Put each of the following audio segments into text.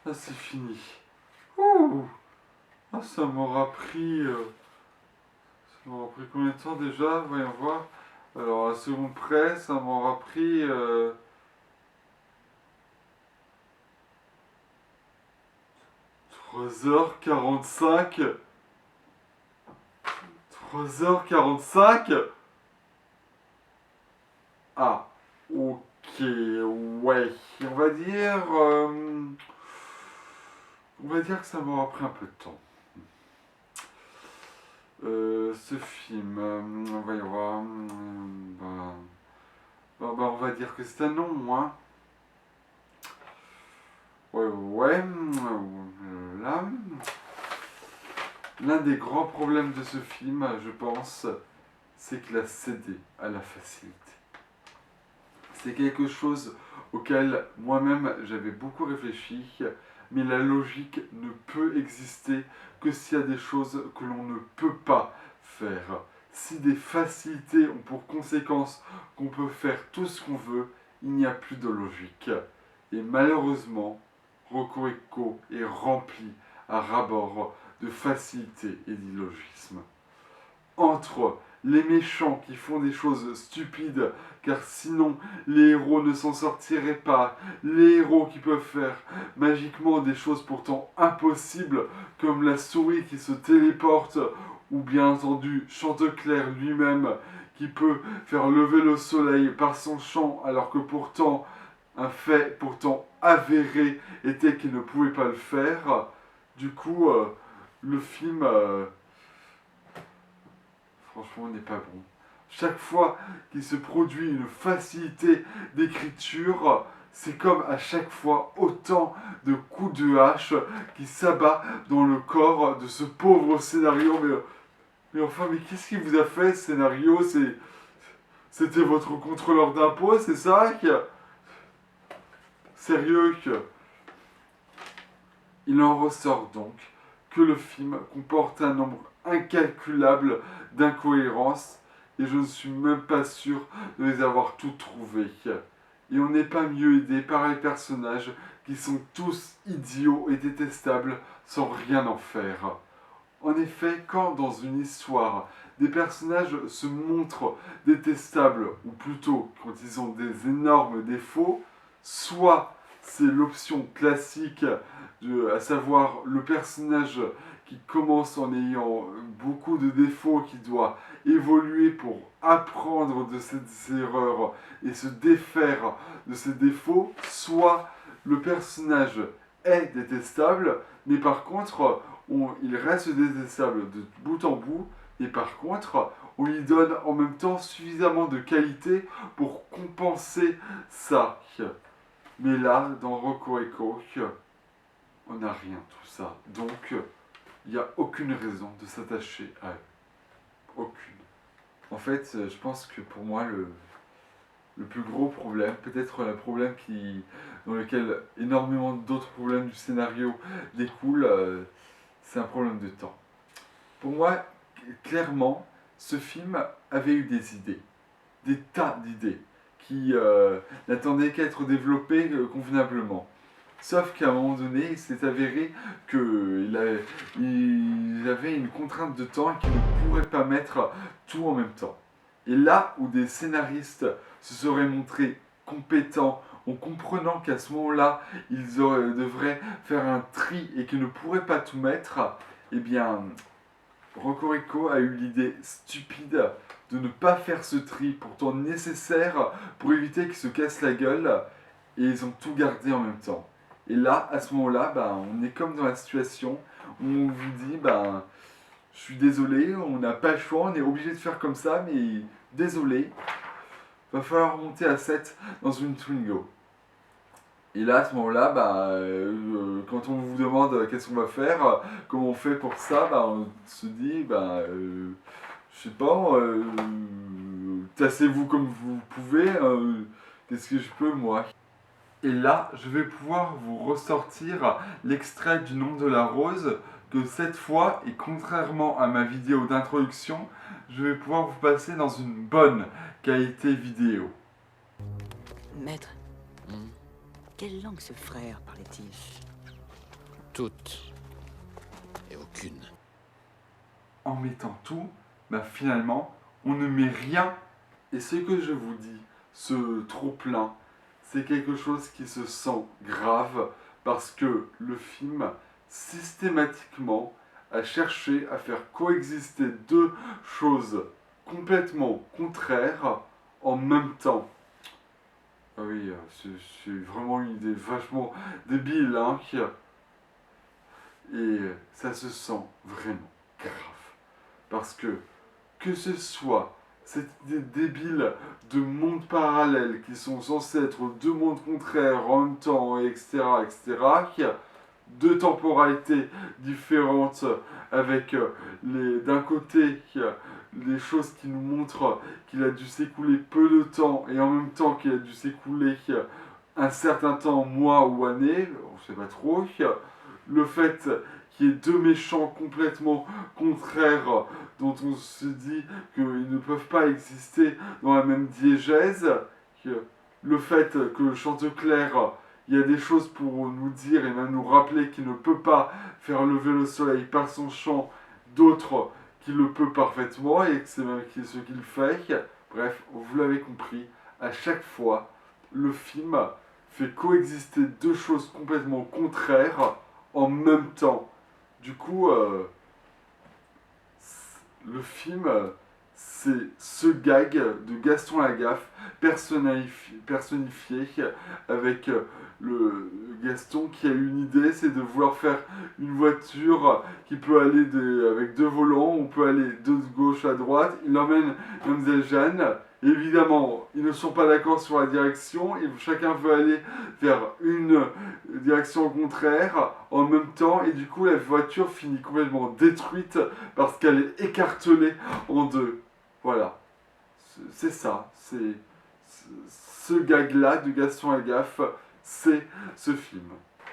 Ah, c'est fini. Ouh. Ah, ça m'aura pris... ça m'aura pris combien de temps déjà? Voyons voir. Alors, à la seconde près, ça m'aura pris... 3h45. 3h45. Ah, ok, ouais. On va dire que ça m'aura pris un peu de temps. Ce film, on va y voir. On va dire que c'est un non, hein. Ouais. Là. L'un des grands problèmes de ce film, je pense, c'est qu'il a cédé à la facilité. C'est quelque chose auquel moi-même j'avais beaucoup réfléchi, mais la logique ne peut exister que s'il y a des choses que l'on ne peut pas faire. Si des facilités ont pour conséquence qu'on peut faire tout ce qu'on veut, il n'y a plus de logique. Et malheureusement, Rococo est rempli à ras-bord de facilité et d'illogisme. Entre les méchants qui font des choses stupides, car sinon les héros ne s'en sortiraient pas, les héros qui peuvent faire magiquement des choses pourtant impossibles, comme la souris qui se téléporte, ou bien entendu Chanteclair lui-même, qui peut faire lever le soleil par son chant, alors que pourtant, un fait pourtant avéré était qu'il ne pouvait pas le faire. Du coup, le film... franchement, n'est pas bon. Chaque fois qu'il se produit une facilité d'écriture, c'est comme à chaque fois autant de coups de hache qui s'abattent dans le corps de ce pauvre scénario. Mais enfin, mais qu'est-ce qui vous a fait ce scénario? C'était votre contrôleur d'impôts, c'est ça? Sérieux que... Il en ressort donc que le film comporte un nombre incalculable d'incohérences et je ne suis même pas sûr de les avoir toutes trouvées. Et on n'est pas mieux aidé par les personnages qui sont tous idiots et détestables sans rien en faire. En effet, quand dans une histoire, des personnages se montrent détestables, ou plutôt quand ils ont des énormes défauts, soit c'est l'option classique, à savoir le personnage qui commence en ayant beaucoup de défauts, qui doit évoluer pour apprendre de ses erreurs et se défaire de ses défauts, soit le personnage est détestable, mais par contre, il reste détestable de bout en bout, et par contre, on lui donne en même temps suffisamment de qualité pour compenser ça. Mais là, dans Rococo, on n'a rien tout ça. Donc, il n'y a aucune raison de s'attacher à eux. Aucune. En fait, je pense que pour moi, le plus gros problème, peut-être le problème dans lequel énormément d'autres problèmes du scénario découlent, c'est un problème de temps. Pour moi, clairement, ce film avait eu des idées, des tas d'idées, qui n'attendaient qu'à être développées convenablement. Sauf qu'à un moment donné, il s'est avéré qu'il avait une contrainte de temps et qu'il ne pourrait pas mettre tout en même temps. Et là où des scénaristes se seraient montrés compétents en comprenant qu'à ce moment-là, ils devraient faire un tri et qu'ils ne pourraient pas tout mettre, eh bien, Rococo a eu l'idée stupide de ne pas faire ce tri pourtant nécessaire pour éviter qu'il se casse la gueule, et ils ont tout gardé en même temps. Et là, à ce moment-là, on est comme dans la situation où on vous dit, je suis désolé, on n'a pas le choix, on est obligé de faire comme ça, mais désolé, va falloir monter à 7 dans une Twingo. Et là, à ce moment-là, quand on vous demande qu'est-ce qu'on va faire, comment on fait pour ça, on se dit, je sais pas, tassez-vous comme vous pouvez, qu'est-ce que je peux, moi? Et là, je vais pouvoir vous ressortir l'extrait du nom de la rose, que cette fois, et contrairement à ma vidéo d'introduction, je vais pouvoir vous passer dans une bonne qualité vidéo. Maître, Hmm. quelle langue ce frère parlait-il? Toutes. Et aucune. En mettant tout, bah finalement, on ne met rien. Et ce que je vous dis, ce trop-plein, c'est quelque chose qui se sent grave parce que le film, systématiquement, a cherché à faire coexister deux choses complètement contraires en même temps. Ah oui, c'est vraiment une idée vachement débile, hein, et ça se sent vraiment grave. Parce que ce soit cette idée débile de mondes parallèles qui sont censés être deux mondes contraires en même temps, etc., etc., qui a deux temporalités différentes avec d'un côté les choses qui nous montrent qu'il a dû s'écouler peu de temps et en même temps qu'il a dû s'écouler un certain temps, mois ou années, on ne sait pas trop, le fait qu'il y ait deux méchants complètement contraires dont on se dit qu'ils ne peuvent pas exister dans la même diégèse, le fait que Chanteclair, il y a des choses pour nous dire et même nous rappeler qu'il ne peut pas faire lever le soleil par son chant, d'autres qu'il le peut parfaitement et que c'est même ce qu'il fait. Bref, vous l'avez compris, à chaque fois, le film fait coexister deux choses complètement contraires en même temps. Du coup, le film, c'est ce gag de Gaston Lagaffe personnifié avec le Gaston qui a une idée, c'est de vouloir faire une voiture qui peut aller avec deux volants, on peut aller de gauche à droite. Il emmène Mlle Jeanne. Et évidemment, ils ne sont pas d'accord sur la direction et chacun veut aller vers une direction contraire en même temps et du coup la voiture finit complètement détruite parce qu'elle est écartelée en deux. Voilà, c'est ça, c'est ce gag-là de Gaston Lagaffe, c'est ce film.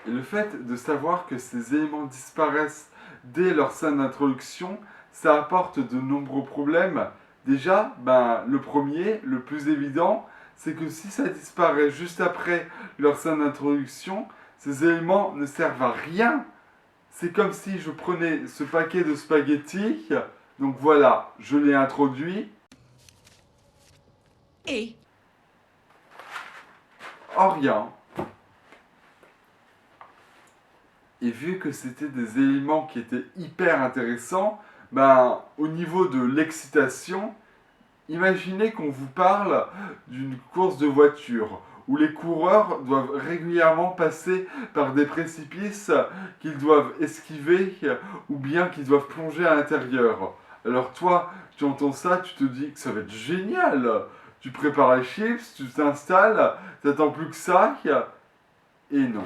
Et le fait de savoir que ces éléments disparaissent dès leur scène d'introduction, ça apporte de nombreux problèmes. Déjà, le premier, le plus évident, c'est que si ça disparaît juste après leur scène d'introduction, ces éléments ne servent à rien. C'est comme si je prenais ce paquet de spaghettis, donc voilà, je l'ai introduit. Et Oh rien. Et vu que c'était des éléments qui étaient hyper intéressants, au niveau de l'excitation, imaginez qu'on vous parle d'une course de voiture où les coureurs doivent régulièrement passer par des précipices qu'ils doivent esquiver ou bien qu'ils doivent plonger à l'intérieur. Alors toi, tu entends ça, tu te dis que ça va être génial. Tu prépares les chips, tu t'installes, t'attends plus que ça, et non.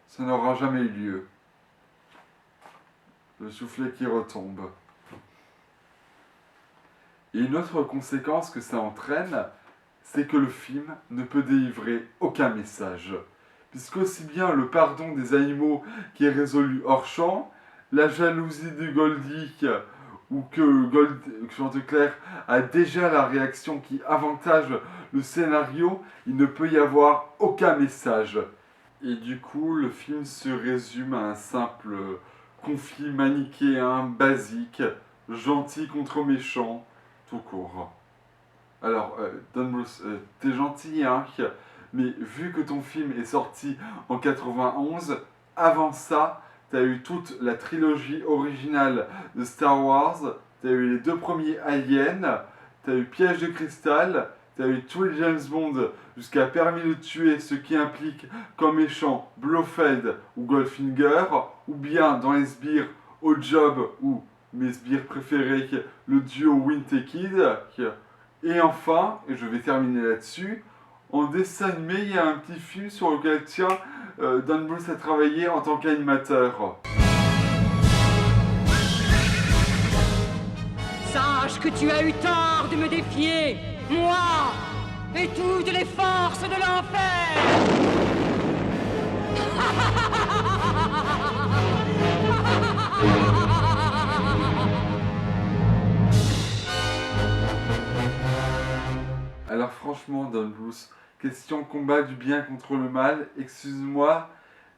Ça n'aura jamais eu lieu. Le soufflet qui retombe. Et une autre conséquence que ça entraîne, c'est que le film ne peut délivrer aucun message. Puisqu'aussi bien le pardon des animaux qui est résolu hors champ, la jalousie de Goldie, ou que Chanteclair a déjà la réaction qui avantage le scénario, il ne peut y avoir aucun message. Et du coup, le film se résume à un simple conflit manichéen basique, gentil contre méchant, tout court. Alors, Don Bluth, t'es gentil, hein, mais vu que ton film est sorti en 91, avant ça, t'as eu toute la trilogie originale de Star Wars, t'as eu les deux premiers Aliens, t'as eu Piège de cristal, t'as eu tous les James Bond jusqu'à Permis de tuer, ce qui implique comme méchant Blofeld ou Goldfinger, ou bien dans les sbires Odd Job ou mes sbires préférés, le duo Wint et Kid. Et enfin, et je vais terminer là-dessus, en dessin animé, il y a un petit film sur lequel Don Bluth a travaillé en tant qu'animateur. Sache que tu as eu tort de me défier, moi et toutes les forces de l'enfer. Alors franchement, Don Bluth, question combat du bien contre le mal, excuse-moi,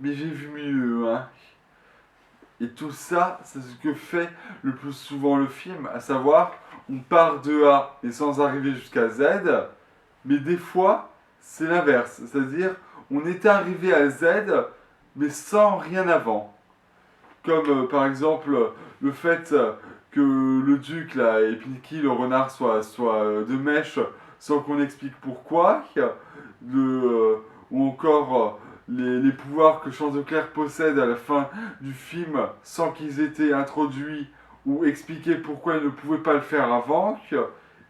mais j'ai vu mieux, hein. Et tout ça, c'est ce que fait le plus souvent le film, à savoir, on part de A et sans arriver jusqu'à Z, mais des fois, c'est l'inverse, c'est-à-dire, on était arrivé à Z, mais sans rien avant. Comme par exemple le fait que le duc là, et Pinky, le renard, soit de mèche sans qu'on explique pourquoi. Ou encore les pouvoirs que Chanticleer possède à la fin du film sans qu'ils aient été introduits ou expliqués pourquoi ils ne pouvaient pas le faire avant.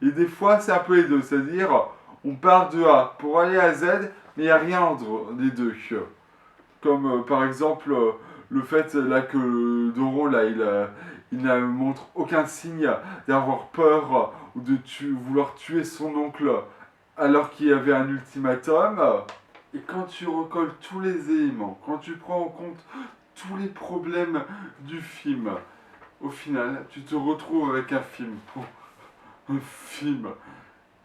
Et des fois c'est un peu les deux, c'est-à-dire on part de A pour aller à Z, mais il n'y a rien entre les deux. Comme par exemple le fait là que Doron là il ne montre aucun signe d'avoir peur ou de vouloir tuer son oncle alors qu'il y avait un ultimatum. Et quand tu recolles tous les éléments, quand tu prends en compte tous les problèmes du film, au final tu te retrouves avec un film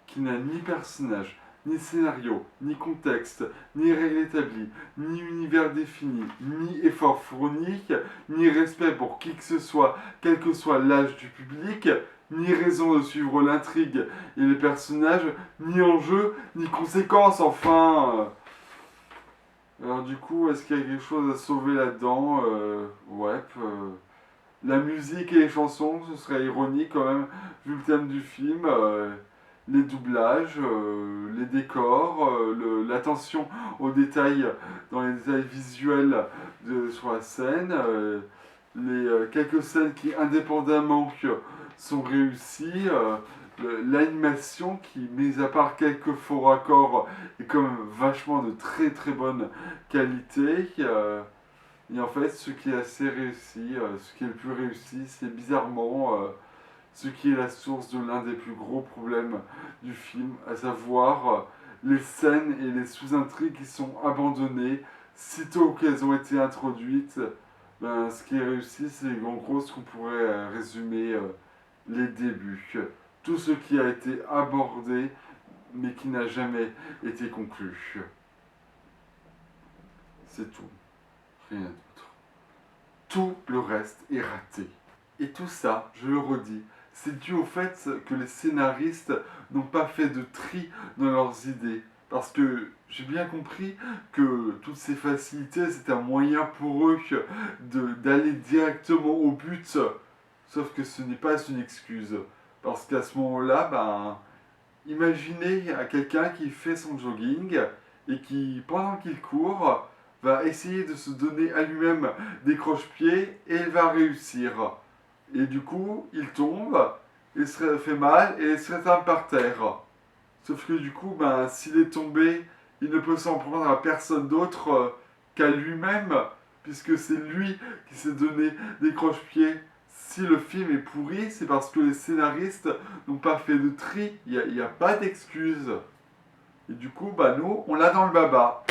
qui n'a ni personnage, ni scénario, ni contexte, ni règle établie, ni univers défini, ni effort fourni, ni respect pour qui que ce soit, quel que soit l'âge du public, ni raison de suivre l'intrigue et les personnages, ni enjeu, ni conséquences, enfin. Alors du coup, est-ce qu'il y a quelque chose à sauver là-dedans? Ouais. La musique et les chansons, ce serait ironique quand même, vu le thème du film. Les doublages, les décors, l'attention aux détails, dans les détails visuels sur la scène, les quelques scènes qui indépendamment sont réussies, l'animation qui, mis à part quelques faux raccords, est quand même vachement de très très bonne qualité. Et en fait, ce qui est assez réussi, ce qui est le plus réussi, c'est bizarrement ce qui est la source de l'un des plus gros problèmes du film, à savoir les scènes et les sous-intrigues qui sont abandonnées sitôt qu'elles ont été introduites. Ben, ce qui est réussi, c'est en gros ce qu'on pourrait résumer les débuts. Tout ce qui a été abordé, mais qui n'a jamais été conclu. C'est tout. Rien d'autre. Tout le reste est raté. Et tout ça, je le redis, c'est dû au fait que les scénaristes n'ont pas fait de tri dans leurs idées. Parce que j'ai bien compris que toutes ces facilités, c'était un moyen pour eux d'aller directement au but. Sauf que ce n'est pas une excuse. Parce qu'à ce moment-là, ben, imaginez à quelqu'un qui fait son jogging et qui, pendant qu'il court, va essayer de se donner à lui-même des croche-pieds et il va réussir. Et du coup, il tombe, il se fait mal et il se rétame par terre. Sauf que du coup, ben, s'il est tombé, il ne peut s'en prendre à personne d'autre qu'à lui-même, puisque c'est lui qui s'est donné des croche-pieds. Si le film est pourri, c'est parce que les scénaristes n'ont pas fait de tri, il n'y a pas d'excuse. Et du coup, bah, nous, on l'a dans le baba.